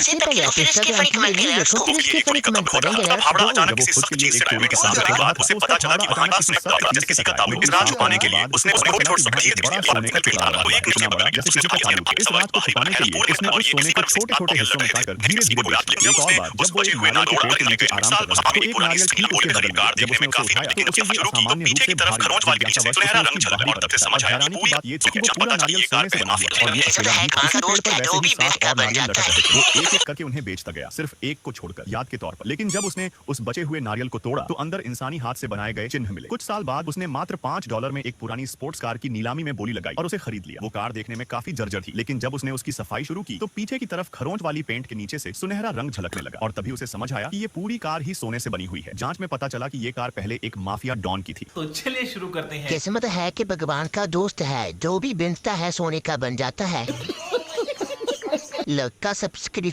से तब ये फिर इसके फनी कमेंट के लेट्स गो। फिर इसके फनी कमेंट करेंगे लेट्स गो। अचानक किसी सख्त चीज से डरने के बाद उसे पता चला कि वहां का जैसे किसी का ताल्लुक इस रात छुपाने के लिए उसने कोट छोड़ सकती है बड़ा सोने का टुकड़ा तो एक नीचे बगल जैसे किसी का ताल्लुक इस रात को छुपाने के लिए उसने उस सोने को छोटे-छोटे हिस्सों में काटकर धीरे-धीरे बेच दिया। एक और बार जब वो एक नारियल के पेड़ के नीचे आराम कर रहा था तो एक नारियल ठीक उसके बगल में जब उसने उसे उठाया तो उसे ये असामान्य रूप से भारी लगा। सुनहरा रंग झलक और तब से समझ आया कि पूरी बात ये थी कि वो पूरा नारियल सोने से बना हुआ और ये अकेला ही उसी पेड़ पर वैसे ही 7 और नारियल लटक रहे थे। वो एक-एक करके उन्हें बेचता गया सिर्फ एक को छोड़कर याद के तौर पर। लेकिन जब उसने उस बचे हुए नारियल को तोड़ा तो अंदर इंसानी हाथ से बनाए गए चिन्ह मिले। कुछ साल बाद उसने मात्र $5 में एक पुरानी स्पोर्ट्स कार की नीलामी में बोली लगाई और उसे खरीद लिया। वो कार देखने में काफी जर्जर थी लेकिन जब उसने उसकी सफाई शुरू की तो पीछे की तरफ खरोंच वाली पेंट के नीचे से सुनहरा रंग झलकने लगा और तभी उसे समझ आया कि ये पूरी कार ही सोने से बनी हुई है। जांच में पता चला कि ये कार पहले एक माफिया डॉन की थी। तो चलिए शुरू करते हैं। किस्मत है कि भगवान का दोस्त है, जो भी बिनता है सोने का बन जाता है। लोग का सब्सक्राइब